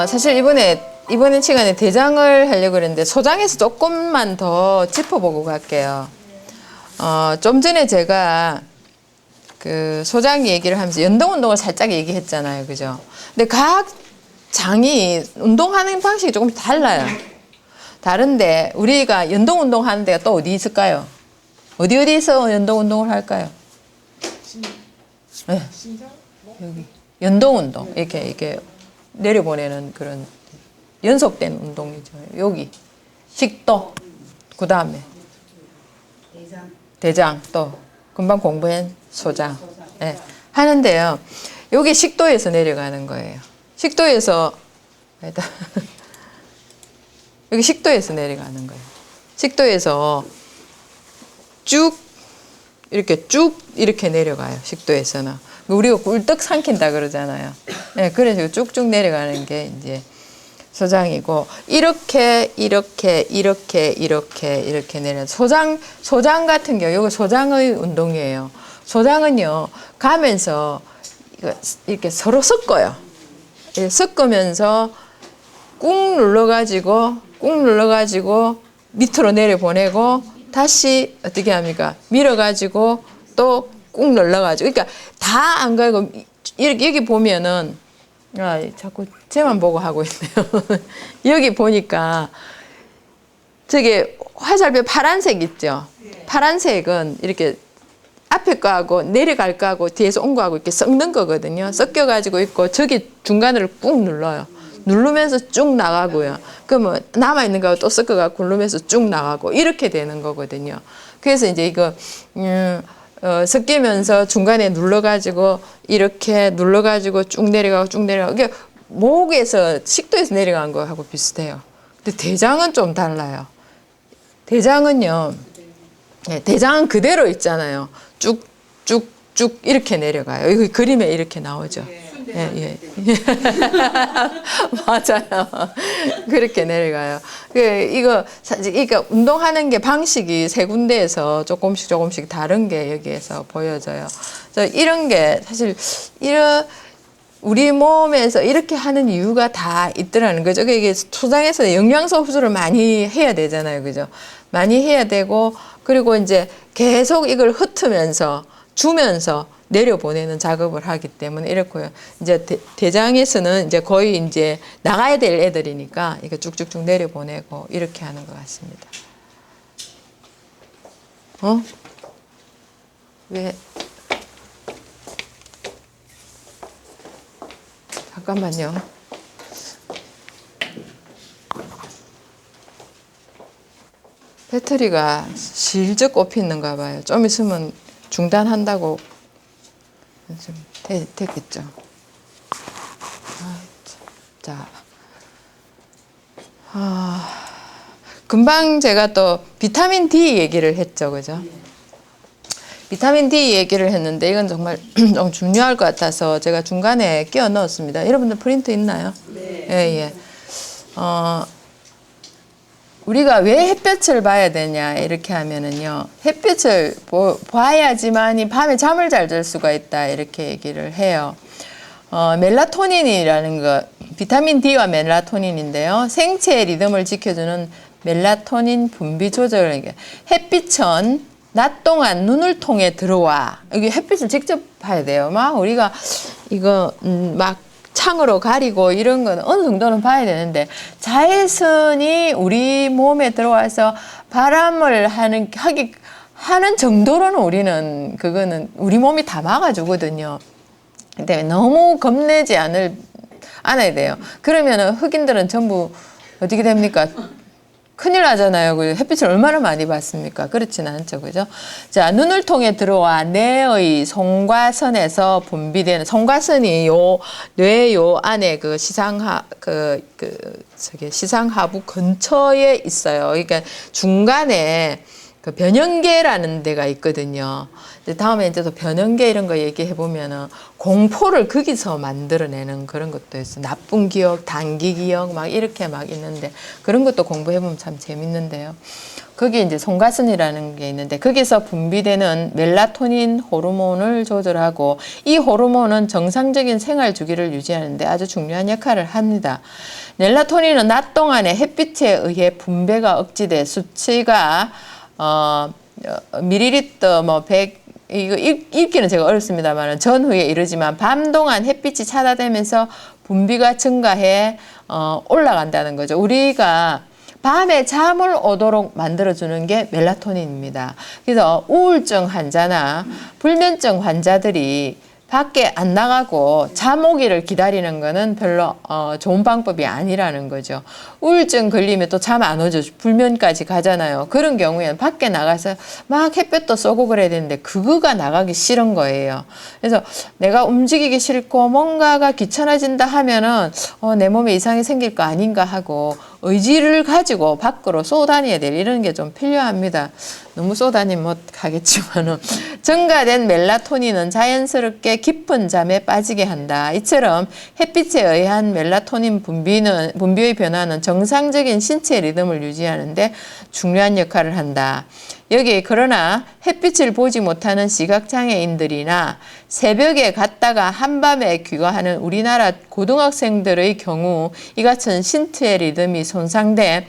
사실 이번 시간에 대장을 하려고 그랬는데 소장에서 조금만 더 짚어보고 갈게요. 좀 전에 제가 그 소장 얘기를 하면서 연동 운동을 살짝 얘기했잖아요, 그죠? 근데 각 장이 운동하는 방식이 조금 달라요. 다른데 우리가 연동 운동 하는 데가 또 어디 있을까요? 어디서 연동 운동을 할까요? 네. 여기 연동 운동 이렇게 내려보내는 그런 연속된 운동이죠. 여기 식도, 그 다음에 대장, 또 금방 공부한 소장. 네. 하는데요. 여기 식도에서 내려가는 거예요. 식도에서 여기 식도에서 내려가는 거예요. 식도에서 쭉 이렇게 내려가요. 식도에서는 우리가 꿀떡 삼킨다 그러잖아요. 네, 그래서 쭉쭉 내려가는 게 이제 소장이고, 이렇게 내려. 소장 같은 경우, 이거 소장의 운동이에요. 소장은요, 가면서 이렇게 서로 섞어요. 섞으면서 꾹 눌러가지고 밑으로 내려보내고, 다시 어떻게 합니까? 밀어가지고 또 꾹 눌러가지고. 그러니까 다 안 가고, 여기 보면은, 자꾸 쟤만 보고 하고 있네요. 여기 보니까 저게 화살표 파란색 있죠? 파란색은 이렇게 앞에 거하고 내려갈 거하고 뒤에서 온 거하고 이렇게 섞는 거거든요. 섞여가지고 있고, 저기 중간을 꾹 눌러요. 누르면서 쭉 나가고요. 그러면 남아있는 거하고 또 섞어가지고 누르면서 쭉 나가고, 이렇게 되는 거거든요. 그래서 이제 이거, 섞이면서 중간에 눌러가지고 이렇게 눌러가지고 쭉 내려가고 이게 목에서 식도에서 내려간 거하고 비슷해요. 근데 대장은 좀 달라요. 대장은요, 대장은 그대로 있잖아요. 쭉 이렇게 내려가요. 이거 그림에 이렇게 나오죠. 예. 맞아요. 그렇게 내려가요. 그러니까 운동하는 게 방식이 세 군데에서 조금씩 다른 게 여기에서 보여져요. 그래서 이런 게 사실 우리 몸에서 이렇게 하는 이유가 다 있더라는 거죠. 이게 소장에서 영양소 흡수를 많이 해야 되잖아요. 그죠? 많이 해야 되고, 그리고 이제 계속 이걸 흩으면서 주면서 내려보내는 작업을 하기 때문에 이렇고요. 이제 대장에서는 이제 거의 이제 나가야 될 애들이니까 이거 쭉쭉쭉 내려보내고 이렇게 하는 것 같습니다. 왜? 잠깐만요. 배터리가 실적 꼽히는가 봐요. 좀 있으면 중단한다고 좀 되겠죠. 금방 제가 또 비타민 D 얘기를 했죠, 그죠? 비타민 D 얘기를 했는데 이건 정말 좀 중요할 것 같아서 제가 중간에 끼워 넣었습니다. 여러분들 프린트 있나요? 네. 예. 우리가 왜 햇볕을 봐야 되냐 이렇게 하면은요, 햇빛을 봐야지만이 밤에 잠을 잘 잘 수가 있다 이렇게 얘기를 해요. 멜라토닌이라는 거, 비타민 D와 멜라토닌인데요, 생체의 리듬을 지켜주는 멜라토닌 분비 조절. 햇빛은 낮 동안 눈을 통해 들어와. 여기 햇빛을 직접 봐야 돼요. 막 우리가 이거 막 창으로 가리고 이런 건 어느 정도는 봐야 되는데, 자외선이 우리 몸에 들어와서 바람을 하는 정도로는 우리는 그거는 우리 몸이 다 막아주거든요. 근데 너무 겁내지 않아야 돼요. 그러면은 흑인들은 전부 어떻게 됩니까? 큰일 나잖아요. 그 햇빛을 얼마나 많이 받습니까? 그렇지는 않죠. 그죠? 자, 눈을 통해 들어와 뇌의 송과선에서 분비되는, 송과선이 뇌 안에 시상하부 근처에 있어요. 그러니까 중간에 그 변형계라는 데가 있거든요. 다음에 이제 또 변형계 이런 거 얘기해 보면은 공포를 거기서 만들어내는 그런 것도 있어요. 나쁜 기억, 단기 기억 막 이렇게 막 있는데, 그런 것도 공부해 보면 참 재밌는데요. 거기에 이제 송가슴이라는 게 있는데 거기서 분비되는 멜라토닌 호르몬을 조절하고 이 호르몬은 정상적인 생활 주기를 유지하는데 아주 중요한 역할을 합니다. 멜라토닌은 낮 동안에 햇빛에 의해 분배가 억지돼 수치가 밀리리터 뭐 100, 이거 읽기는 제가 어렵습니다만 전후에 이르지만 밤 동안 햇빛이 차단되면서 분비가 증가해 올라간다는 거죠. 우리가 밤에 잠을 오도록 만들어주는 게 멜라토닌입니다. 그래서 우울증 환자나 불면증 환자들이 밖에 안 나가고 잠 오기를 기다리는 거는 별로 좋은 방법이 아니라는 거죠. 우울증 걸리면 또 잠 안 오죠. 불면까지 가잖아요. 그런 경우에는 밖에 나가서 막 햇볕도 쏘고 그래야 되는데 그거가 나가기 싫은 거예요. 그래서 내가 움직이기 싫고 뭔가가 귀찮아진다 하면은 내 몸에 이상이 생길 거 아닌가 하고 의지를 가지고 밖으로 쏘다녀야 될 이런 게 좀 필요합니다. 너무 쏘다니면 못 가겠지만은 증가된 멜라토닌은 자연스럽게 깊은 잠에 빠지게 한다. 이처럼 햇빛에 의한 멜라토닌 분비의 변화는 정상적인 신체 리듬을 유지하는데 중요한 역할을 한다. 여기 그러나 햇빛을 보지 못하는 시각장애인들이나 새벽에 갔다가 한밤에 귀가하는 우리나라 고등학생들의 경우 이 같은 신체 리듬이 손상돼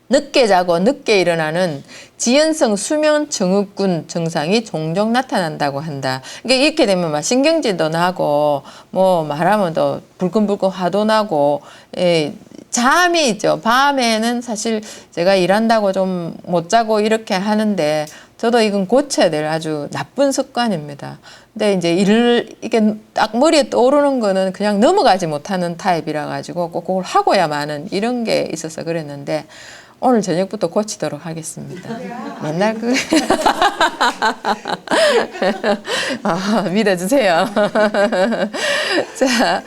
늦게 자고 늦게 일어나는 지연성 수면 증후군 증상이 종종 나타난다고 한다. 그러니까 이렇게 되면 막 신경질도 나고 뭐 말하면 또 불끈불끈 화도 나고 잠이 있죠. 밤에는 사실 제가 일한다고 좀 못 자고 이렇게 하는데 저도 이건 고쳐야 될 아주 나쁜 습관입니다. 근데 이제 이게 딱 머리에 떠오르는 거는 그냥 넘어가지 못하는 타입이라 가지고 꼭 그걸 하고야만은 이런 게 있어서 그랬는데 오늘 저녁부터 고치도록 하겠습니다. 맨날 믿어주세요. 자,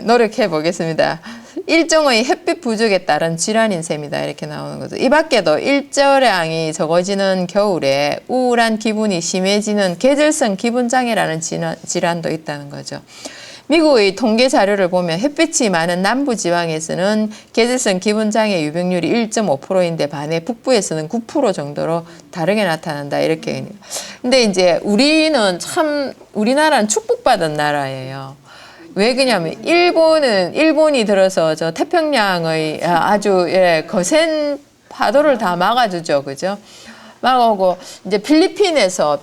노력해 보겠습니다. 일종의 햇빛 부족에 따른 질환인 셈이다. 이렇게 나오는 거죠. 이 밖에도 일조량이 적어지는 겨울에 우울한 기분이 심해지는 계절성 기분장애라는 질환도 있다는 거죠. 미국의 통계 자료를 보면 햇빛이 많은 남부 지방에서는 계절성 기분장애 유병률이 1.5%인데 반해 북부에서는 9% 정도로 다르게 나타난다. 이렇게. 근데 이제 우리나라는 축복받은 나라예요. 왜 그러냐면 일본이 들어서 저 태평양의 아주 거센 파도를 다 막아주죠. 그죠? 막오고 이제 필리핀에서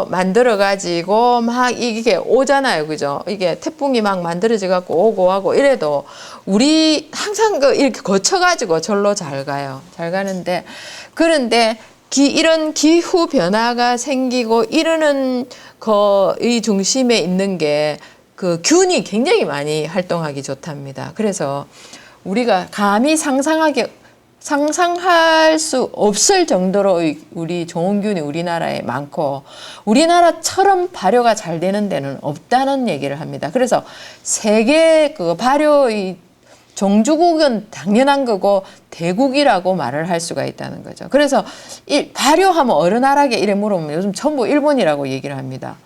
만들어 가지고 막 이게 오잖아요. 그죠? 이게 태풍이 막 만들어져 갖고 오고 하고 이래도 우리 항상 이렇게 거쳐 가지고 절로 잘 가요. 잘 가는데 그런데 이런 기후 변화가 생기고 이러는 이 중심에 있는 게 그 균이 굉장히 많이 활동하기 좋답니다. 그래서 우리가 감히 상상할 수 없을 정도로 우리 좋은 균이 우리나라에 많고 우리나라처럼 발효가 잘 되는 데는 없다는 얘기를 합니다. 그래서 세계 그 발효의 종주국은 당연한 거고 대국이라고 말을 할 수가 있다는 거죠. 그래서 발효하면 어느 나라게 이래 물어보면 요즘 전부 일본이라고 얘기를 합니다.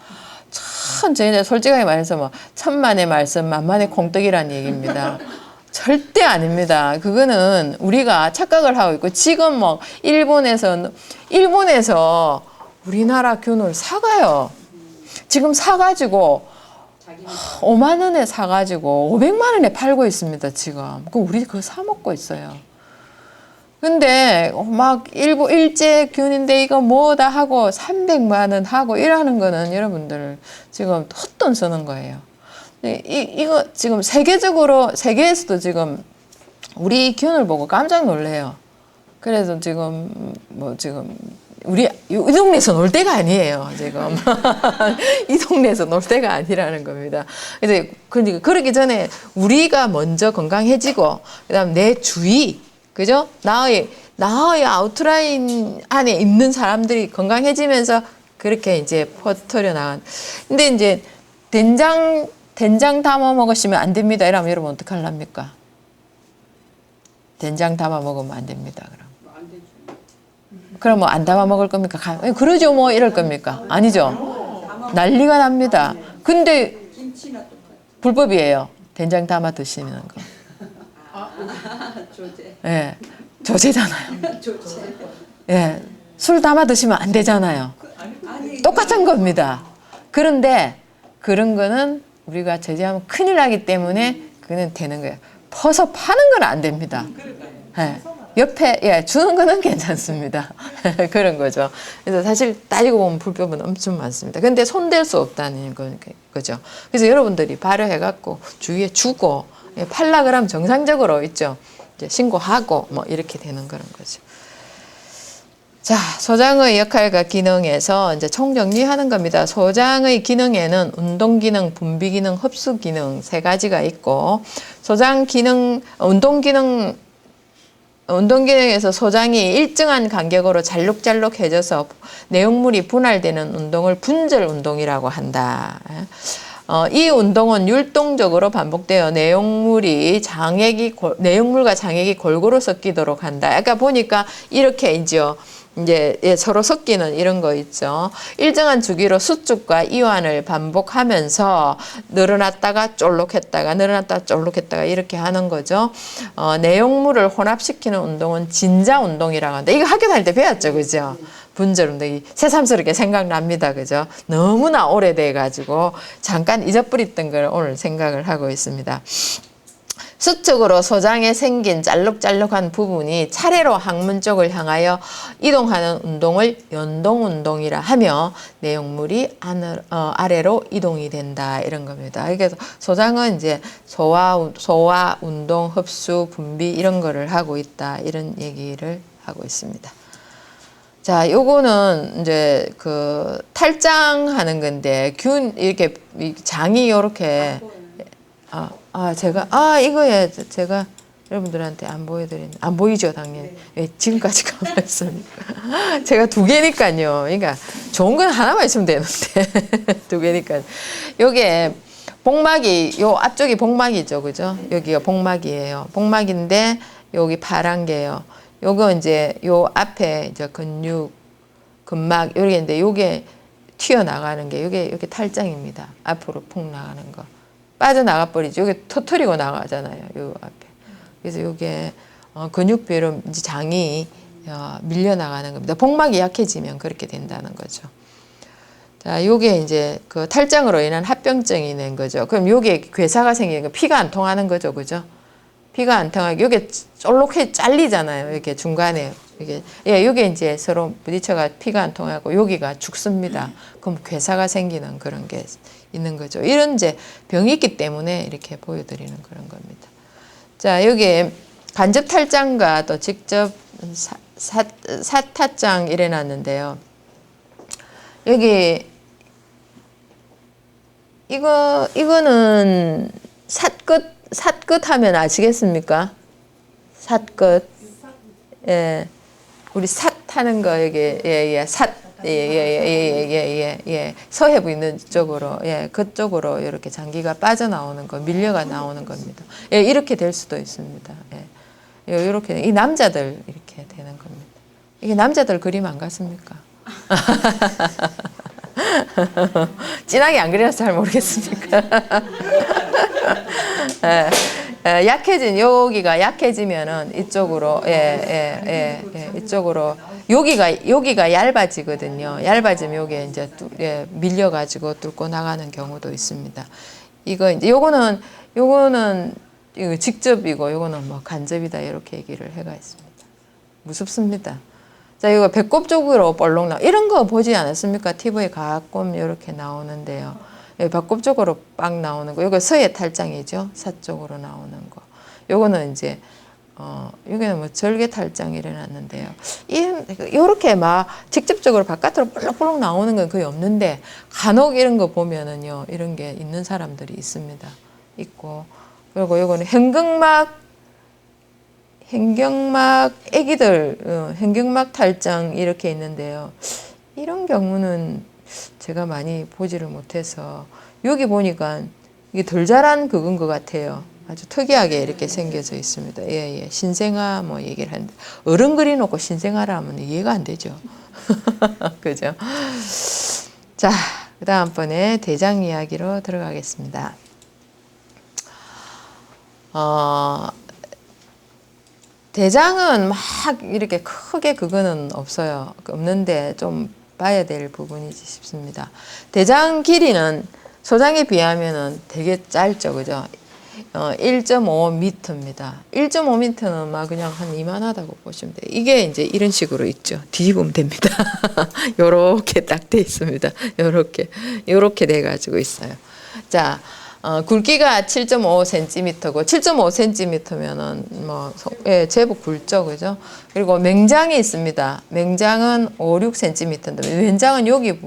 참 저희는 솔직하게 말해서 뭐 천만의 말씀 만만의 콩떡이라는 얘기입니다. 절대 아닙니다. 그거는 우리가 착각을 하고 있고 지금 뭐 일본에서 우리나라 균을 사가요. 지금 사가지고 5만 원에 사가지고 500만 원에 팔고 있습니다. 지금. 그럼 우리 그거 사 먹고 있어요. 근데 막 일제 균인데 이거 뭐다 하고 300만 원 하고 이러는 거는 여러분들 지금 헛돈 쓰는 거예요. 이거 지금 세계에서도 지금 우리 균을 보고 깜짝 놀래요. 그래서 지금 우리 이 동네에서 놀 때가 아니에요. 지금 이 동네에서 놀 때가 아니라는 겁니다. 그래서 그러기 전에 우리가 먼저 건강해지고 그다음 내 주위 그죠? 나의 아웃라인 안에 있는 사람들이 건강해지면서 그렇게 이제 퍼뜨려 나간. 근데 이제 된장 담아 먹으시면 안 됩니다. 이러면 여러분 어떡하랍니까? 된장 담아 먹으면 안 됩니다. 그럼 뭐 안 담아 먹을 겁니까? 그러죠 뭐 이럴 겁니까? 아니죠. 난리가 납니다. 근데 불법이에요. 된장 담아 드시는 거. 조제. 네. 조제잖아요. 예, 술 담아 드시면 안 되잖아요. 똑같은 겁니다. 그런데 그런 거는 우리가 저지하면 큰일 나기 때문에 그는 되는 거예요. 퍼서 파는 건 안 됩니다. 예, 옆에 주는 거는 괜찮습니다. 그런 거죠. 그래서 사실 따지고 보면 불법은 엄청 많습니다. 근데 손댈 수 없다는 거죠. 그래서 여러분들이 발효해갖고 주위에 주고 팔라 그러면 정상적으로 있죠. 이제 신고하고 뭐 이렇게 되는 그런 거죠. 자, 소장의 역할과 기능에서 이제 총정리하는 겁니다. 소장의 기능에는 운동 기능, 분비 기능, 흡수 기능 세 가지가 있고, 소장 기능, 운동 기능에서 소장이 일정한 간격으로 잘록잘록해져서 내용물이 분할되는 운동을 분절 운동이라고 한다. 이 운동은 율동적으로 반복되어 내용물과 장액이 골고루 섞이도록 한다. 아까 보니까 이렇게 있죠. 이제 서로 섞이는 이런 거 있죠. 일정한 주기로 수축과 이완을 반복하면서 늘어났다가 쫄록했다가 늘어났다가 쫄록했다가 이렇게 하는 거죠. 내용물을 혼합시키는 운동은 진자 운동이라고 한다. 이거 학교 다닐 때 배웠죠, 그죠? 분절 운동이 새삼스럽게 생각납니다, 그죠? 너무나 오래돼 가지고 잠깐 잊어버렸던 걸 오늘 생각을 하고 있습니다. 수축으로 소장에 생긴 짤룩짤룩한 부분이 차례로 항문 쪽을 향하여 이동하는 운동을 연동운동이라 하며 내용물이 아래로 이동이 된다 이런 겁니다. 그래서 소장은 이제 소화, 운동, 흡수, 분비 이런 거를 하고 있다 이런 얘기를 하고 있습니다. 자, 요거는 이제 그 탈장하는 건데 이렇게 장이 요렇게 제가 여러분들한테 안 보이죠, 당연히. 지금까지 가만히 있으니까. 제가 두 개니까요. 그러니까 좋은 건 하나만 있으면 되는데. 두 개니까. 요게 복막이, 요 앞쪽이 복막이죠, 그죠? 여기가 복막이에요. 복막인데, 여기 파란 게요. 요거 이제 요 앞에 이제 근막, 요게 요게 튀어나가는 게, 요게 탈장입니다. 앞으로 푹 나가는 거. 빠져나가 버리죠. 여기 터트리고 나가잖아요. 요 앞에. 그래서 요게 근육배로 이제 장이 밀려나가는 겁니다. 복막이 약해지면 그렇게 된다는 거죠. 자, 요게 이제 그 탈장으로 인한 합병증이 된 거죠. 그럼 요게 괴사가 생기는 거, 피가 안 통하는 거죠. 그죠? 피가 안 통하게 요게 쫄록해 잘리잖아요. 이렇게 중간에. 요게 이제 서로 부딪혀가 피가 안 통하고 여기가 죽습니다. 그럼 괴사가 생기는 그런 게 있는 거죠. 이런 이제 병이 있기 때문에 이렇게 보여드리는 그런 겁니다. 자, 여기 간접 탈장과 또 직접 사타장 이래놨는데요. 여기 이거는 삿끝 하면 아시겠습니까? 삿끝. 예. 우리 삿 하는 거 여기 삿. 서해부 있는 쪽으로, 그쪽으로 이렇게 장기가 빠져나오는 거, 밀려가 나오는 겁니다. 이렇게 될 수도 있습니다. 이렇게, 이 남자들 이렇게 되는 겁니다. 이게 남자들 그림 안 같습니까? 진하게 안 그려서 잘 모르겠습니까? 여기가 약해지면은 이쪽으로, 이쪽으로, 여기가 얇아지거든요. 얇아지면 여기에 이제 밀려가지고 뚫고 나가는 경우도 있습니다. 요거는 이거 직접이고, 요거는 뭐 간접이다, 이렇게 얘기를 해가 있습니다. 무섭습니다. 자, 이거 배꼽 쪽으로 볼록 이런 거 보지 않았습니까? TV에 가끔 이렇게 나오는데요. 배꼽 쪽으로 빡 나오는 거. 이거 서해 탈장이죠. 사 쪽으로 나오는 거. 요거는 이제, 여기는 뭐 절개 탈장이 일어났는데요. 요렇게 막 직접적으로 바깥으로 볼록볼록 나오는 건 거의 없는데, 간혹 이런 거 보면은요, 이런 게 있는 사람들이 있습니다. 있고. 그리고 요거는 hen경막 애기들, hen경막 탈장 이렇게 있는데요. 이런 경우는 제가 많이 보지를 못해서 여기 보니까 이게 덜 자란 그건 것 같아요. 아주 특이하게 이렇게 생겨져 있습니다. 신생아 뭐 얘기를 하는데 어른 그려놓고 신생아라 하면 이해가 안 되죠. 그죠? 자, 그 다음번에 대장 이야기로 들어가겠습니다. 대장은 막 이렇게 크게 그거는 없어요. 없는데 좀 봐야 될 부분이지 싶습니다. 대장 길이는 소장에 비하면은 되게 짧죠, 그죠? 1.5m입니다. 1.5m는 막 그냥 한 이만하다고 보시면 돼요. 이게 이제 이런 식으로 있죠. 뒤집으면 됩니다. 요렇게 딱 돼 있습니다. 요렇게 돼 가지고 있어요. 자, 굵기가 7.5cm고 7.5cm면은 뭐 예, 제법 굵죠, 그죠? 그리고 맹장이 있습니다. 맹장은 5, 6cm인데 맹장은 여기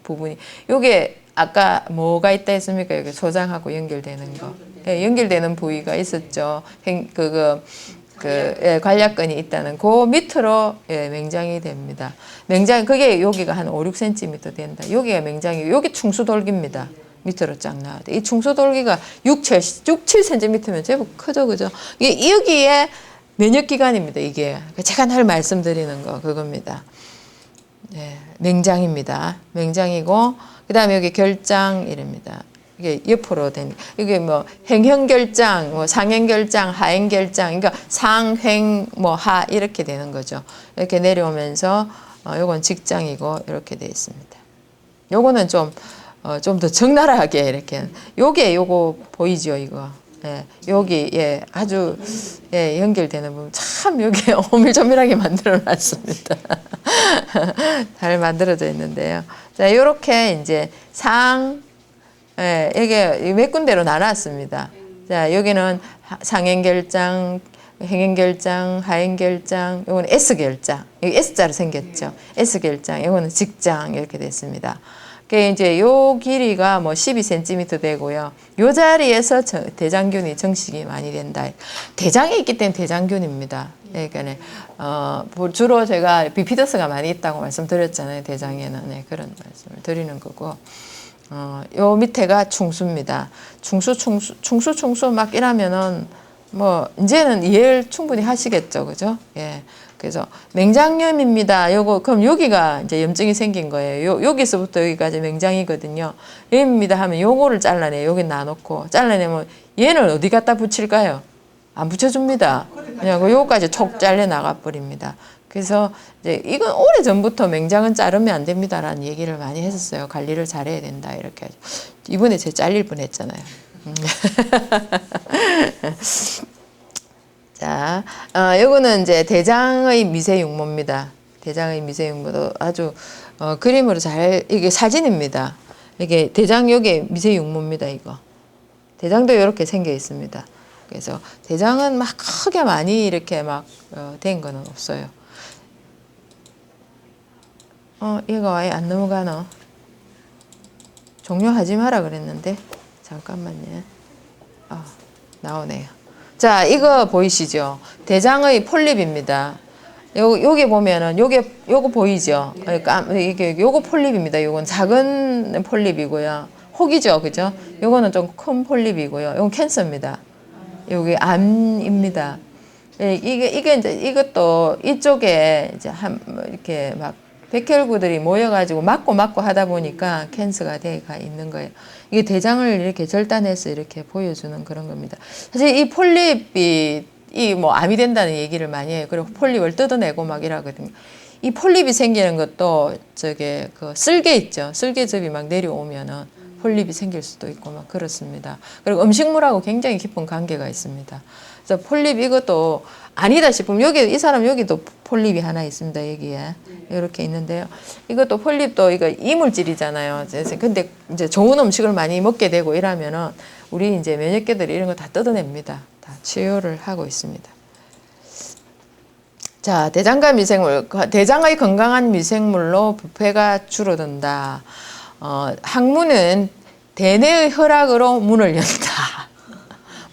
부분이 요게 아까 뭐가 있다 했습니까? 여기 소장하고 연결되는 거. 예, 연결되는 부위가 있었죠. 예, 관략근이 있다는 그 밑으로 예, 맹장이 됩니다. 맹장 그게 여기가 한 5, 6cm 된다. 여기가 맹장이 여기 충수돌기입니다. 밑으로 쫙 나와야 돼. 이 충수돌기가 6, 7cm면 제법 크죠, 그죠? 이게 여기에 면역기관입니다. 이게 제가 늘 말씀드리는 거 그겁니다. 예, 맹장입니다. 맹장이고 그다음에 여기 결장 이랍니다. 이게 옆으로 된 이게 뭐 행형결장, 뭐 상행결장, 하행결장, 그러니까 상행 뭐 하 이렇게 되는 거죠. 이렇게 내려오면서 요건 직장이고 이렇게 돼 있습니다. 요거는 좀 더 적나라하게 이렇게 요거 보이죠, 이거. 예, 여기 예 아주 예 연결되는 부분 참 여기 오밀조밀하게 만들어 놨습니다. 잘 만들어져 있는데요. 자, 요렇게 이제 예, 이게 몇 군데로 나눴습니다. 자, 여기는 상행결장, 행행결장, 하행결장, 요거는 S결장. 여기 S자로 생겼죠. S결장, 요거는 직장 이렇게 됐습니다. 이제 요 길이가 뭐 12cm 되고요. 요 자리에서 대장균이 정식이 많이 된다. 대장에 있기 때문에 대장균입니다. 그러니까 주로 제가 비피더스가 많이 있다고 말씀드렸잖아요. 대장에는 네, 그런 말씀을 드리는 거고. 요 밑에가 충수입니다. 충수 막 이러면은 뭐 이제는 이해를 충분히 하시겠죠, 그죠? 예. 그래서 맹장염입니다. 요거 그럼 여기가 이제 염증이 생긴 거예요. 여기서부터 여기까지 맹장이거든요. 염입니다 하면 요거를 잘라내. 여기 놔놓고 잘라내면 얘는 어디 갖다 붙일까요? 안 붙여줍니다. 그냥 요거까지 촉 잘려 나가 버립니다. 그래서 이제 이건 오래 전부터 맹장은 자르면 안 됩니다라는 얘기를 많이 했었어요. 관리를 잘해야 된다 이렇게. 이번에 제 잘릴 뻔했잖아요. 자, 요거는 이제 대장의 미세육모입니다. 대장의 미세육모도 아주 그림으로 이게 사진입니다. 이게 대장 여기 미세육모입니다. 이거 대장도 이렇게 생겨 있습니다. 그래서 대장은 막 크게 많이 이렇게 막 된 거는 없어요. 얘가 왜 안 넘어가노? 종료하지 마라 그랬는데 잠깐만요. 나오네요. 자, 이거 보이시죠? 대장의 폴립입니다. 여기 보면은 요거 보이죠? 요거 폴립입니다. 요건 작은 폴립이고요. 혹이죠, 그죠? 요거는 좀 큰 폴립이고요. 요건 캔서입니다. 여기 암입니다. 이게 이제 이것도 이쪽에 이제 이렇게 막 백혈구들이 모여가지고 맞고 하다 보니까 캔서가 돼가 있는 거예요. 이게 대장을 이렇게 절단해서 이렇게 보여주는 그런 겁니다. 사실 이 폴립이 뭐 암이 된다는 얘기를 많이 해요. 그리고 폴립을 뜯어내고 막 이러거든요. 이 폴립이 생기는 것도 그 쓸개 있죠. 쓸개즙이 막 내려오면은 폴립이 생길 수도 있고 막 그렇습니다. 그리고 음식물하고 굉장히 깊은 관계가 있습니다. 그래서 폴립 이것도 아니다 싶으면 이 사람 여기도 폴립이 하나 있습니다. 여기에 이렇게 있는데요. 이것도 폴립도 이거 이물질이잖아요. 근데 이제 좋은 음식을 많이 먹게 되고 이러면은 우리 이제 면역계들이 이런 거 다 뜯어냅니다. 다 치료를 하고 있습니다. 자, 대장과 미생물, 대장의 건강한 미생물로 부패가 줄어든다. 학문은 대뇌의 허락으로 문을 연다.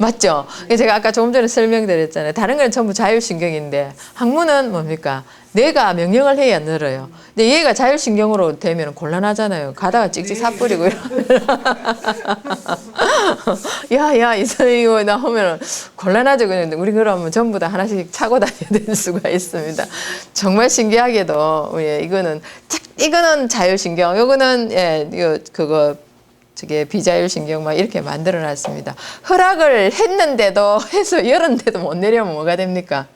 맞죠? 제가 아까 조금 전에 설명드렸잖아요. 다른 건 전부 자율신경인데 학문은 뭡니까? 내가 명령을 해야 늘어요. 근데 얘가 자율신경으로 되면 곤란하잖아요. 가다가 찍찍 사뿌리고 야야 이 선생님 나오면 곤란하죠. 그런데 우리 그러면 전부 다 하나씩 차고 다녀야 될 수가 있습니다. 정말 신기하게도 이거는 자율신경, 요거는 저게 비자율신경 막 이렇게 만들어 놨습니다. 허락을 했는데도 해서 열었는데도 못 내려면 뭐가 됩니까?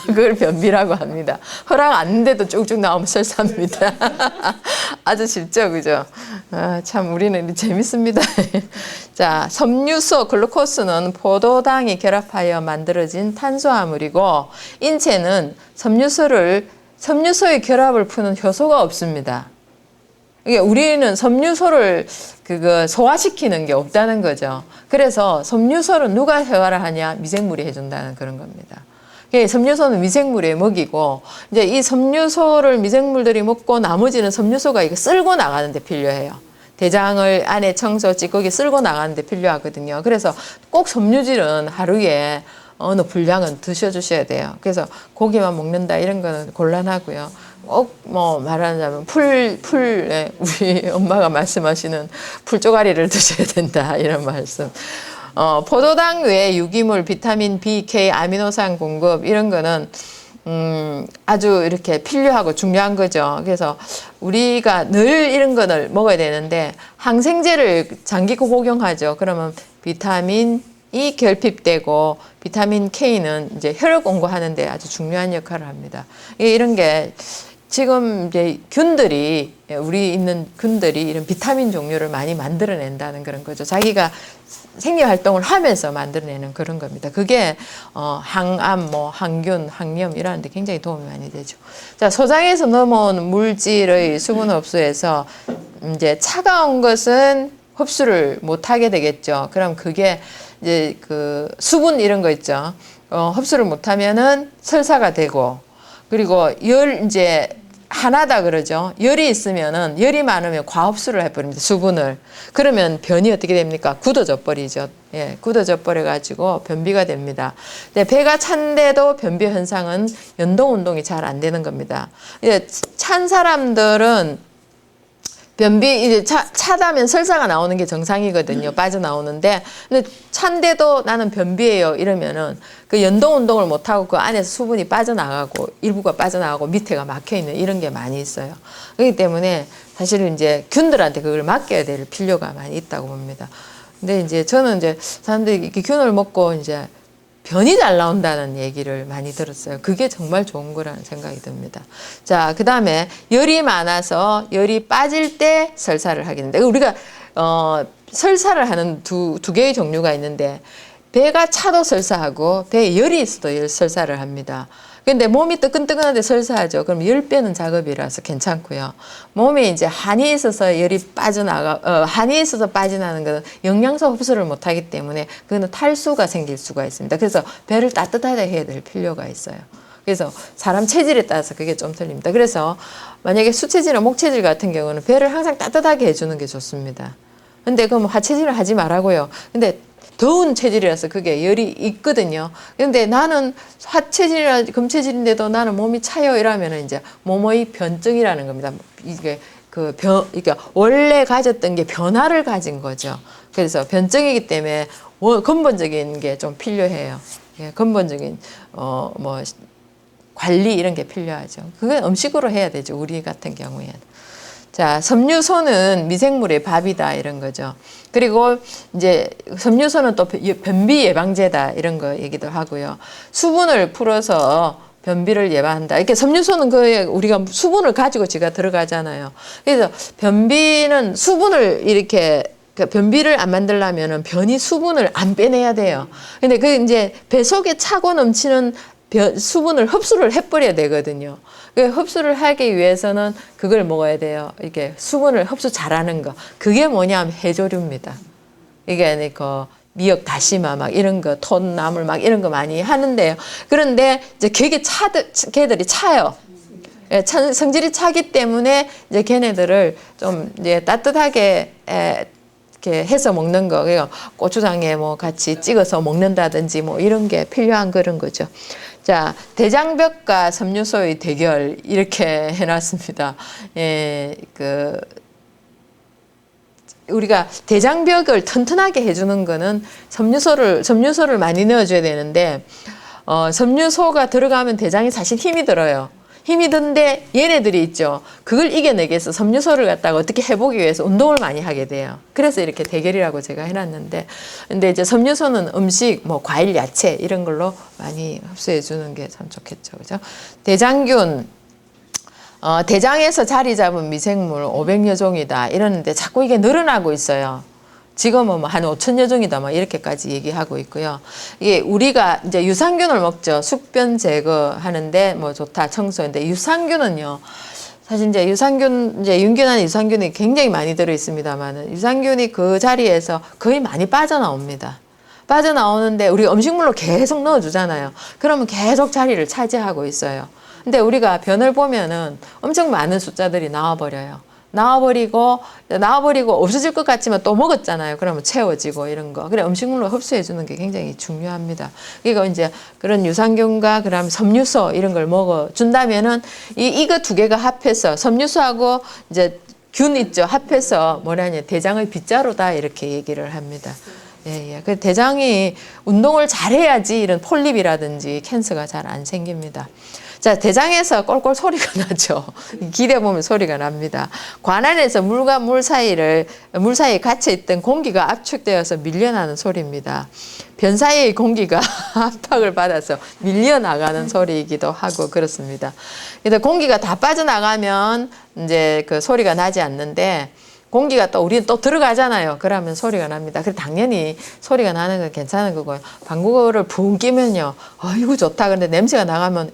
그걸 변비라고 합니다. 허락 안 했는데도 쭉쭉 나오면 설사입니다. 아주 쉽죠, 그죠? 아, 참 우리는 재밌습니다. 자, 섬유소 글루코스는 포도당이 결합하여 만들어진 탄수화물이고 인체는 섬유소의 결합을 푸는 효소가 없습니다. 이게 우리는 섬유소를 소화시키는 게 없다는 거죠. 그래서 섬유소를 누가 소화를 하냐? 미생물이 해준다는 그런 겁니다. 섬유소는 미생물의 먹이고 이제 이 섬유소를 미생물들이 먹고 나머지는 섬유소가 이거 쓸고 나가는 데 필요해요. 대장을 안에 청소, 찌꺼기 쓸고 나가는 데 필요하거든요. 그래서 꼭 섬유질은 하루에 어느 분량은 드셔주셔야 돼요. 그래서 고기만 먹는다 이런 거는 곤란하고요. 꼭 말하자면 우리 엄마가 말씀하시는 풀조가리를 드셔야 된다 이런 말씀. 포도당 외에 유기물, 비타민 B, K, 아미노산 공급 이런 거는 아주 이렇게 필요하고 중요한 거죠. 그래서 우리가 늘 이런 거를 먹어야 되는데 항생제를 장기 복용하죠. 그러면 비타민 E 결핍되고 비타민 K는 이제 혈액 공급하는데 아주 중요한 역할을 합니다. 이런 게 지금 이제 우리 있는 균들이 이런 비타민 종류를 많이 만들어낸다는 그런 거죠. 자기가 생리 활동을 하면서 만들어내는 그런 겁니다. 그게 항암, 항균, 항염 이라는 데 굉장히 도움이 많이 되죠. 자, 소장에서 넘어온 물질의 수분 흡수에서 이제 차가운 것은 흡수를 못 하게 되겠죠. 그럼 그게 이제 수분 이런 거 있죠. 흡수를 못 하면은 설사가 되고 그리고 이제 하나다 그러죠. 열이 많으면 과흡수를 해버립니다. 수분을. 그러면 변이 어떻게 됩니까? 굳어져 버리죠. 예, 굳어져 버려가지고 변비가 됩니다. 근데 배가 찬데도 변비 현상은 운동이 잘 안 되는 겁니다. 찬 사람들은 변비 이제 차다면 설사가 나오는 게 정상이거든요. 빠져나오는데 근데 찬데도 나는 변비예요 이러면은 운동을 못 하고 그 안에서 수분이 빠져나가고 일부가 빠져나가고 밑에가 막혀 있는 이런 게 많이 있어요. 그렇기 때문에 사실은 이제 균들한테 그걸 맡겨야 될 필요가 많이 있다고 봅니다. 근데 이제 저는 이제 사람들이 이렇게 균을 먹고 이제 변이 잘 나온다는 얘기를 많이 들었어요. 그게 정말 좋은 거라는 생각이 듭니다. 자, 그 다음에 열이 많아서 열이 빠질 때 설사를 하게 됩니다. 우리가 설사를 하는 두 개의 종류가 있는데 배가 차도 설사하고 배에 열이 있어도 설사를 합니다. 근데 몸이 뜨끈뜨끈한데 설사하죠. 그럼 10배는 작업이라서 괜찮고요. 몸에 이제 한이 있어서 한이 있어서 빠져나가는 것은 영양소 흡수를 못하기 때문에 그거는 탈수가 생길 수가 있습니다. 그래서 배를 따뜻하게 해야 될 필요가 있어요. 그래서 사람 체질에 따라서 그게 좀 틀립니다. 그래서 만약에 수체질이나 목체질 같은 경우는 배를 항상 따뜻하게 해주는 게 좋습니다. 근데 그럼 하체질을 하지 말라고요. 근데 더운 체질이라서 그게 열이 있거든요. 근데 나는 하체질이나 금체질인데도 나는 몸이 차요 이러면 이제 몸의 변증이라는 겁니다. 이게 원래 가졌던 게 변화를 가진 거죠. 그래서 변증이기 때문에 근본적인 게 좀 필요해요. 예, 근본적인 관리 이런 게 필요하죠. 그건 음식으로 해야 되죠. 우리 같은 경우에는. 자, 섬유소는 미생물의 밥이다 이런 거죠. 그리고 이제 섬유소는 또 변비 예방제다 이런 거 얘기도 하고요. 수분을 풀어서 변비를 예방한다. 이렇게 섬유소는 우리가 수분을 가지고 지가 들어가잖아요. 그래서 변비는 수분을 이렇게 변비를 안 만들려면은 변이 수분을 안 빼내야 돼요. 근데 이제 배 속에 차고 넘치는 수분을 흡수를 해버려야 되거든요. 흡수를 하기 위해서는 그걸 먹어야 돼요. 이게 수분을 흡수 잘하는 거. 그게 뭐냐면 해조류입니다. 이게 미역, 다시마 이런 거, 톤나물 이런 거 많이 하는데요. 그런데 이제 걔들이 차요. 예, 성질이 차기 때문에 이제 걔네들을 좀 이제 따뜻하게 이렇게 해서 먹는 거, 고추장에 같이 찍어서 먹는다든지 이런 게 필요한 그런 거죠. 자, 대장벽과 섬유소의 대결 이렇게 해놨습니다. 예, 우리가 대장벽을 튼튼하게 해주는 거는 섬유소를 많이 넣어줘야 되는데 섬유소가 들어가면 대장에 사실 힘이 들어요. 힘이 든데 얘네들이 있죠. 그걸 이겨내기 위해서 섬유소를 갖다가 어떻게 해보기 위해서 운동을 많이 하게 돼요. 그래서 이렇게 대결이라고 제가 해놨는데, 근데 이제 섬유소는 음식, 뭐 과일, 야채 이런 걸로 많이 흡수해 주는 게 참 좋겠죠, 그죠? 대장균, 대장에서 자리 잡은 미생물 500여 종이다 이러는데 자꾸 이게 늘어나고 있어요. 지금은 한 5천여 종이다 막 이렇게까지 얘기하고 있고요. 이게 우리가 이제 유산균을 먹죠. 숙변 제거하는데 뭐 좋다, 청소인데 유산균은요. 사실 이제 유산균, 이제 윤균한 유산균이 굉장히 많이 들어 있습니다만은 유산균이 그 자리에서 거의 많이 빠져나옵니다. 빠져나오는데 우리 음식물로 계속 넣어주잖아요. 그러면 계속 자리를 차지하고 있어요. 근데 우리가 변을 보면은 엄청 많은 숫자들이 나와버려요. 나와버리고 없어질 것 같지만 또 먹었잖아요. 그러면 채워지고 이런 거. 그래 음식물로 흡수해 주는 게 굉장히 중요합니다. 그러니까 이제 그런 유산균과 그다음 섬유소 이런 걸 먹어 준다면은 이거 두 개가 합해서 섬유소하고 이제 균 있죠. 합해서 뭐라냐 대장의 빗자루다 이렇게 얘기를 합니다. 예, 예. 그 대장이 운동을 잘해야지 이런 폴립이라든지 캔서가 잘 안 생깁니다. 자, 대장에서 꼴꼴 소리가 나죠. 기대 보면 소리가 납니다. 관 안에서 물과 물 사이에 갇혀있던 공기가 압축되어서 밀려나는 소리입니다. 변 사이의 공기가 압박을 받아서 밀려나가는 소리이기도 하고 그렇습니다. 근데 공기가 다 빠져나가면 이제 그 소리가 나지 않는데 공기가 또 우리는 또 들어가잖아요. 그러면 소리가 납니다. 그래 당연히 소리가 나는 건 괜찮은 거고요. 방구를 붕 끼면요. 이거 좋다. 근데 냄새가 나가면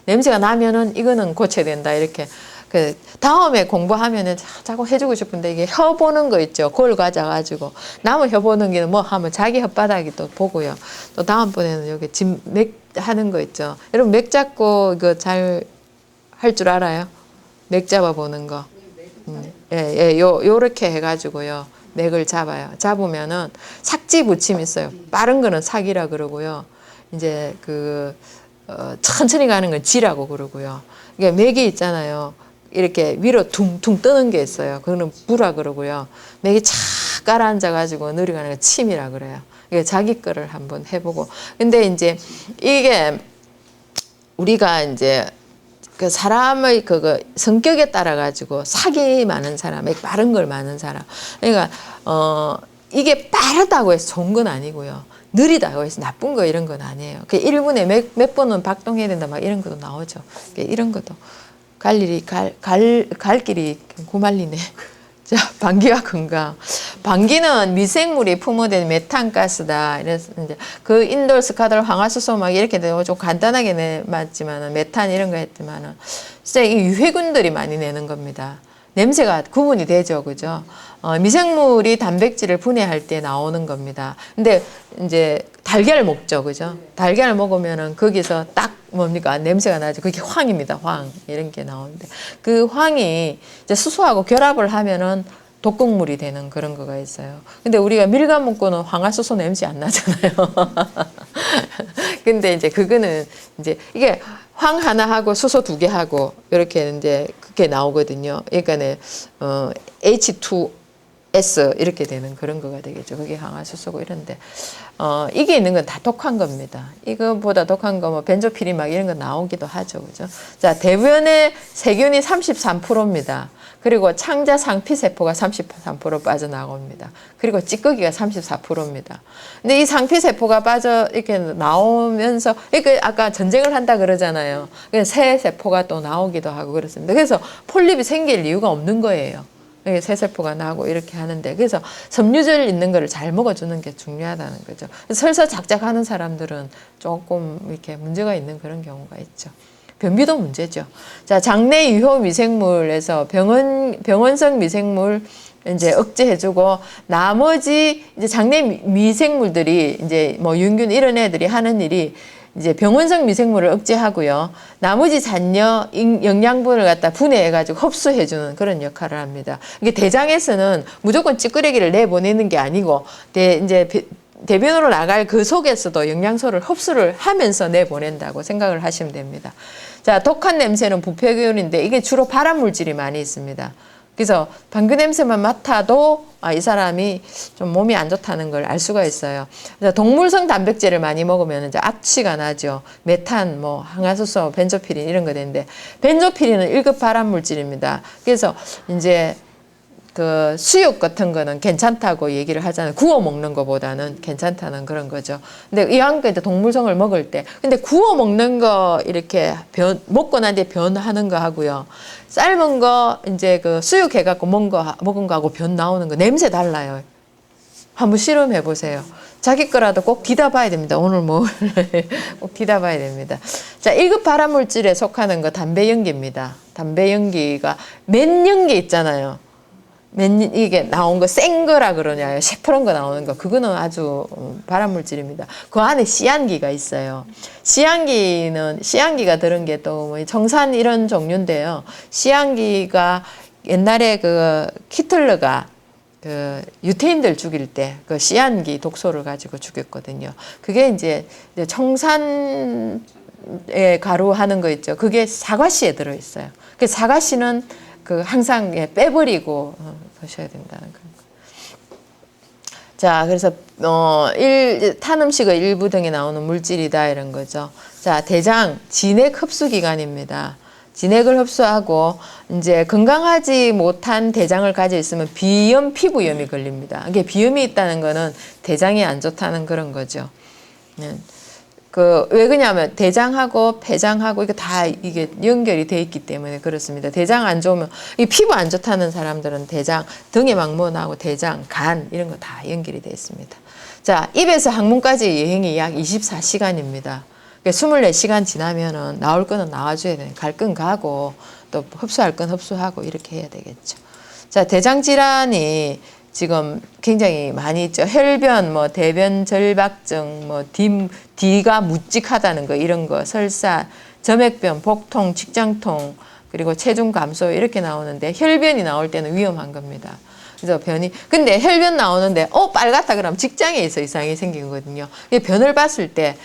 냄새가 나면은 이거는 고쳐야 된다. 이렇게 그 다음에 공부하면은 자꾸 해주고 싶은데 이게 혀 보는 거 있죠. 골 가져가지고 남의 혀 보는 게 뭐 하면 자기 혓바닥이 또 보고요. 또 다음번에는 여기 맥 하는 거 있죠. 여러분 맥 잡고 이거 잘 할 줄 알아요? 맥 잡아 보는 거. 요렇게 해가지고요. 맥을 잡아요. 잡으면은 삭지 붙임 있어요. 빠른 거는 삭이라 그러고요. 이제 천천히 가는 건 지라고 그러고요. 이게 맥이 있잖아요. 이렇게 위로 둥둥 뜨는 게 있어요. 그거는 부라 그러고요. 맥이 착 깔아앉아가지고 내려가는 건 침이라 그래요. 이게 자기 거를 한번 해보고. 근데 이제 이게 우리가 이제 그 사람의 성격에 따라 가지고 sak이 많은 사람, 빠른 걸 많은 사람. 그러니까 이게 빠르다고 해서 좋은 건 아니고요. 느리다고 해서 나쁜 거 이런 건 아니에요. 그 1분에 몇 번은 박동해야 된다 막 이런 것도 나오죠. 이런 것도 갈 길이 고말리네. 자, 방귀와 건강. 방귀는 미생물이 품어낸 메탄가스다. 이래서 이제 그 인돌, 스카돌, 황화수소 막 이렇게 되고 좀 간단하게 내봤지만은 메탄 이런 거 했지만은 진짜 이 유해균들이 많이 내는 겁니다. 냄새가 구분이 되죠, 그죠? 미생물이 단백질을 분해할 때 나오는 겁니다. 근데 이제 달걀 먹죠, 그죠? 달걀 먹으면은 거기서 딱 뭡니까? 냄새가 나죠. 그게 황입니다, 황. 이런 게 나오는데. 그 황이 이제 수소하고 결합을 하면은 독극물이 되는 그런 거가 있어요. 근데 우리가 밀감 먹고는 황화수소 냄새 안 나잖아요. 근데 이제 그거는 이제 이게 황 하나 하고 수소 2개 하고 이렇게 이제 그게 나오거든요. 그러니까는 H2S 이렇게 되는 그런 거가 되겠죠. 그게 황화수소고 이런데 이게 있는 건 다 독한 겁니다. 이거보다 독한 거 뭐 벤조피린 막 이런 거 나오기도 하죠, 그죠? 자, 대변의 세균이 33%입니다. 그리고 창자 상피세포가 33% 빠져나옵니다. 그리고 찌꺼기가 34%입니다. 근데 이 상피세포가 이렇게 나오면서, 이렇게 아까 전쟁을 한다 그러잖아요. 새 세포가 또 나오기도 하고 그렇습니다. 그래서 폴립이 생길 이유가 없는 거예요. 새 세포가 나고 이렇게 하는데, 그래서 섬유질 있는 거를 잘 먹어주는 게 중요하다는 거죠. 설사 작작하는 사람들은 조금 이렇게 문제가 있는 그런 경우가 있죠. 변비도 문제죠. 자, 장내 유효 미생물에서 병원성 미생물 이제 억제해주고, 나머지 이제 장내 미생물들이 이제 뭐 윤균 이런 애들이 하는 일이 이제 병원성 미생물을 억제하고요. 나머지 잔여 영양분을 갖다 분해해가지고 흡수해주는 그런 역할을 합니다. 이게 대장에서는 무조건 찌끄레기를 내보내는 게 아니고, 이제 대변으로 나갈 그 속에서도 영양소를 흡수를 하면서 내보낸다고 생각을 하시면 됩니다. 자, 독한 냄새는 부패균인데 이게 주로 발암 물질이 많이 있습니다. 그래서 방귀 냄새만 맡아도 이 사람이 좀 몸이 안 좋다는 걸 알 수가 있어요. 그래서 동물성 단백질을 많이 먹으면 이제 악취가 나죠. 메탄, 뭐 항화수소, 벤조피린 이런 거 되는데 벤조피린은 1급 발암 물질입니다. 그래서 이제 그 수육 같은 거는 괜찮다고 얘기를 하잖아요. 구워 먹는 거보다는 괜찮다는 그런 거죠. 근데 이왕 이제 동물성을 먹을 때, 근데 구워 먹는 거 이렇게 먹고 난 뒤에 변하는 거 하고요. 삶은 거 이제 그 수육 해갖고 먹은 거하고 변 나오는 거 냄새 달라요. 한번 실험해 보세요. 자기 거라도 꼭 뒤다 봐야 됩니다. 오늘 뭐 꼭 뒤다 봐야 됩니다. 자, 1급 발암물질에 속하는 거 담배 연기입니다. 담배 연기가 맨연기 있잖아요. 이게 나온 거 센 거라 그러냐요. 새푸른 거 나오는 거. 그거는 아주 발암물질입니다. 그 안에 씨안기가 있어요. 씨안기가 들은 게 또 뭐 정산 이런 종류인데요. 씨안기가 옛날에 그 히틀러가 그 유태인들 죽일 때 그 씨안기 독소를 가지고 죽였거든요. 그게 이제 청산에 가루 하는 거 있죠. 그게 사과씨에 들어 있어요. 그 사과씨는 그 항상 빼버리고 드셔야 된다는 그런 거. 자, 그래서 탄 음식의 일부 등에 나오는 물질이다 이런 거죠. 자, 대장 진액 흡수 기관입니다. 진액을 흡수하고 이제 건강하지 못한 대장을 가지고 있으면 비염, 피부염이 걸립니다. 이게 비염이 있다는 거는 대장이 안 좋다는 그런 거죠. 왜 그러냐면 대장하고 폐장하고 이게 연결이 돼 있기 때문에 그렇습니다. 대장 안 좋으면 이 피부 안 좋다는 사람들은 대장, 등에 망모나고 대장, 간 이런 거 다 연결이 돼 있습니다. 자, 입에서 항문까지 여행이 약 24시간입니다. 24시간 지나면은 나올 거는 나와줘야 되는, 갈 건 가고 또 흡수할 건 흡수하고 이렇게 해야 되겠죠. 자, 대장 질환이 지금 굉장히 많이 있죠. 혈변, 뭐 대변 절박증, 뭐 D가 묵직하다는 거 이런 거, 설사, 점액변, 복통, 직장통, 그리고 체중 감소 이렇게 나오는데 혈변이 나올 때는 위험한 겁니다. 그래서 근데 혈변 나오는데 빨갛다 그러면 직장에서 이상이 생기거든요. 변을 봤을 때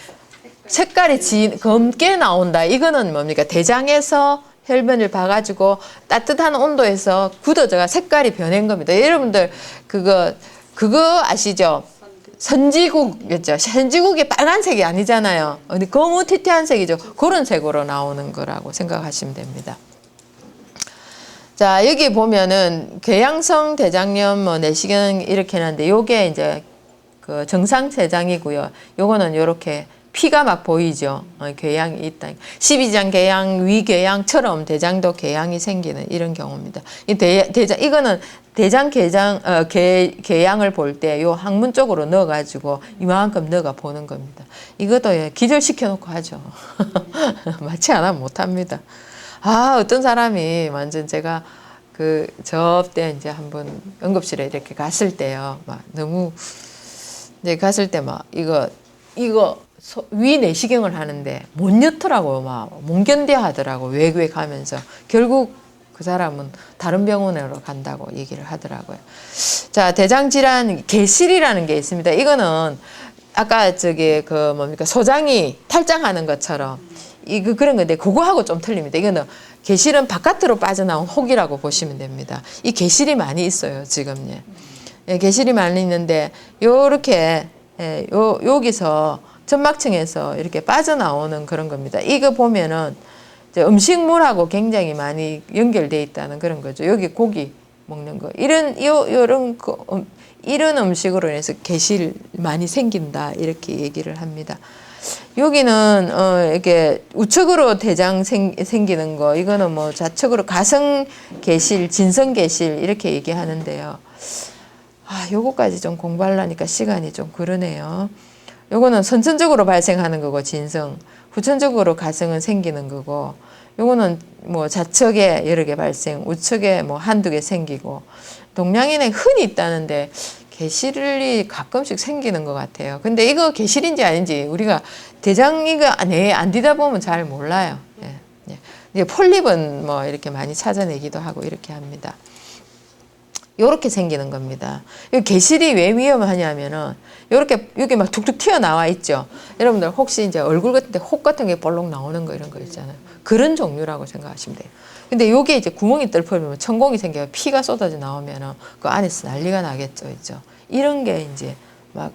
색깔이 검게 나온다. 이거는 뭡니까? 대장에서 혈변을 봐가지고 따뜻한 온도에서 굳어져가 색깔이 변한 겁니다. 여러분들 그거 아시죠? 선지국이었죠. 선지국이 빨간색이 아니잖아요. 거무튀튀한 색이죠. 그런 색으로 나오는 거라고 생각하시면 됩니다. 자, 여기 보면은 궤양성 대장염, 뭐 내시경 이렇게 하는데 요게 이제 그 정상 대장이고요. 요거는 요렇게 피가 막 보이죠. 궤양이 있다. 12장 궤양, 위궤양처럼 대장도 궤양이 생기는 이런 경우입니다. 이거는 대장 궤양을 볼 때 요 항문 쪽으로 넣어가지고 이만큼 넣어가 보는 겁니다. 이것도 기절시켜 놓고 하죠. 마치 안 하면 못합니다. 어떤 사람이 완전 제가 때 이제 한번 응급실에 이렇게 갔을 때요. 막 너무, 이제 갔을 때 막 이거 위 내시경을 하는데 못 넣더라고요. 막 못 견뎌 하더라고. 외국에 가면서. 결국 그 사람은 다른 병원으로 간다고 얘기를 하더라고요. 자, 대장질환 개실이라는 게 있습니다. 이거는 아까 소장이 탈장하는 것처럼 그런 건데 그거하고 좀 틀립니다. 이거는 개실은 바깥으로 빠져나온 혹이라고 보시면 됩니다. 이 개실이 많이 있어요, 지금. 개실이 많이 있는데 요렇게 여기서 점막층에서 이렇게 빠져나오는 그런 겁니다. 이거 보면은 이제 음식물하고 굉장히 많이 연결돼 있다는 그런 거죠. 여기 고기 먹는 거. 이런 음식으로 인해서 개실 많이 생긴다. 이렇게 얘기를 합니다. 여기는, 이렇게 우측으로 대장 생기는 거. 이거는 뭐 좌측으로 가성개실, 진성개실 이렇게 얘기하는데요. 요거까지 좀 공부하려니까 시간이 좀 그러네요. 요거는 선천적으로 발생하는 거고 진성, 후천적으로 가성은 생기는 거고, 요거는 뭐 좌측에 여러 개 발생, 우측에 뭐 한두 개 생기고, 동양인에 흔히 있다는데 개실이 가끔씩 생기는 것 같아요. 근데 이거 개실인지 아닌지 우리가 대장이가 안 뒤다 보면 잘 몰라요. 이제 폴립은 뭐 이렇게 많이 찾아내기도 하고 이렇게 합니다. 요렇게 생기는 겁니다. 이 개실이 왜 위험하냐면은 요렇게 여기 막 툭툭 튀어나와 있죠. 여러분들 혹시 이제 얼굴 같은 데 혹 같은 게 볼록 나오는 거 이런 거 있잖아요. 그런 종류라고 생각하시면 돼요. 근데 요게 이제 구멍이 뚫려면 천공이 생겨요. 피가 쏟아져 나오면은 그 안에서 난리가 나겠죠. 있죠. 이런 게 이제 막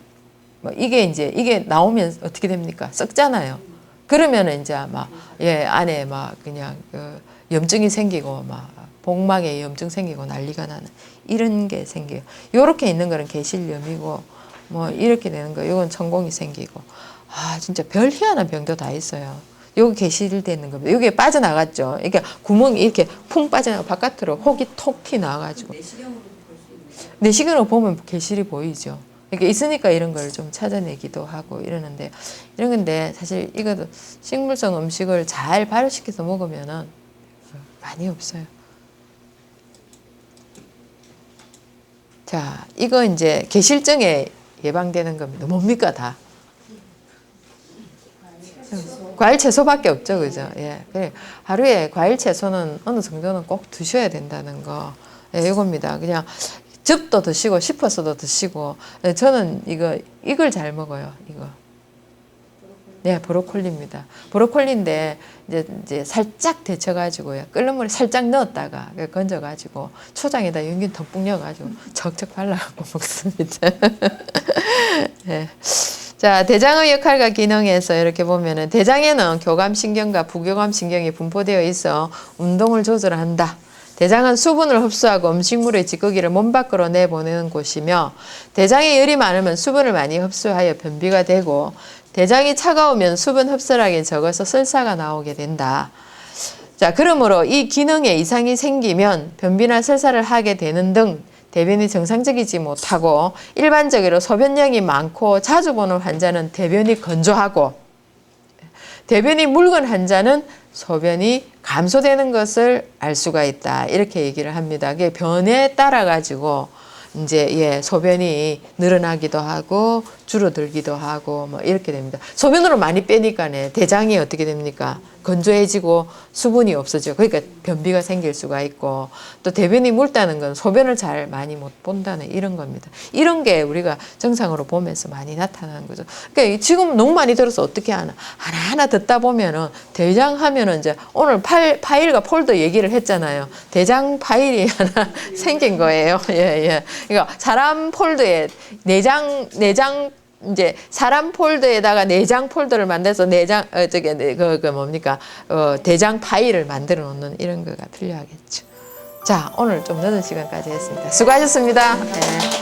이게 나오면 어떻게 됩니까? 썩잖아요. 그러면은 이제 막 안에 막 그냥 그 염증이 생기고 막 복막에 염증 생기고 난리가 나는 이런 게 생겨요. 요렇게 있는 거는 개실염이고 뭐 이렇게 되는 거 요건 천공이 생기고 진짜 별 희한한 병도 다 있어요. 여기 개실되는 겁니다. 여기에 빠져나갔죠. 이게 구멍이 이렇게 풍 빠져나가 바깥으로 혹이 톡 튀 나와가지고 내시경으로 보면 개실이 보이죠. 이렇게 있으니까 이런 걸 좀 찾아내기도 하고 이러는데 이런 건데 사실 이것도 식물성 음식을 잘 발효시켜서 먹으면은 많이 없어요. 자, 이거 이제 개실증에 예방되는 겁니다. 뭡니까 다? 과일 채소밖에 없죠, 그죠? 예. 그래. 하루에 과일 채소는 어느 정도는 꼭 드셔야 된다는 거. 예, 이겁니다. 그냥 즙도 드시고 싶어서도 드시고. 예, 저는 이걸 잘 먹어요, 이거. 네, 브로콜리입니다. 브로콜리인데 이제 살짝 데쳐가지고요. 끓는 물에 살짝 넣었다가 건져가지고 초장에다 연균 듬뿍 넣어가지고 척척 발라갖고 먹습니다. 네. 자, 대장의 역할과 기능에서 이렇게 보면은 대장에는 교감신경과 부교감신경이 분포되어 있어 운동을 조절한다. 대장은 수분을 흡수하고 음식물의 찌꺼기를 몸 밖으로 내보내는 곳이며 대장에 열이 많으면 수분을 많이 흡수하여 변비가 되고 대장이 차가우면 수분 흡수량이 적어서 설사가 나오게 된다. 자, 그러므로 이 기능에 이상이 생기면 변비나 설사를 하게 되는 등 대변이 정상적이지 못하고 일반적으로 소변량이 많고 자주 보는 환자는 대변이 건조하고 대변이 묽은 환자는 소변이 감소되는 것을 알 수가 있다. 이렇게 얘기를 합니다. 그게 변에 따라 가지고 이제 소변이 늘어나기도 하고 줄어들기도 하고 뭐 이렇게 됩니다. 소변으로 많이 빼니까네 대장이 어떻게 됩니까? 건조해지고 수분이 없어져. 그러니까 변비가 생길 수가 있고 또 대변이 묽다는 건 소변을 잘 많이 못 본다는 이런 겁니다. 이런 게 우리가 정상으로 보면서 많이 나타나는 거죠. 그러니까 지금 너무 많이 들어서 어떻게 하나 하나하나 듣다 보면은 대장 하면은 이제 오늘 파일과 폴더 얘기를 했잖아요. 대장 파일이 하나 생긴 거예요. 예. 그러니까 사람 폴더에 내장 이제 사람 폴더에다가 내장 폴더를 만들어서 내장 뭡니까 대장 파일을 만들어 놓는 이런 거가 필요하겠죠. 자, 오늘 좀 늦은 시간까지 했습니다. 수고하셨습니다. 네.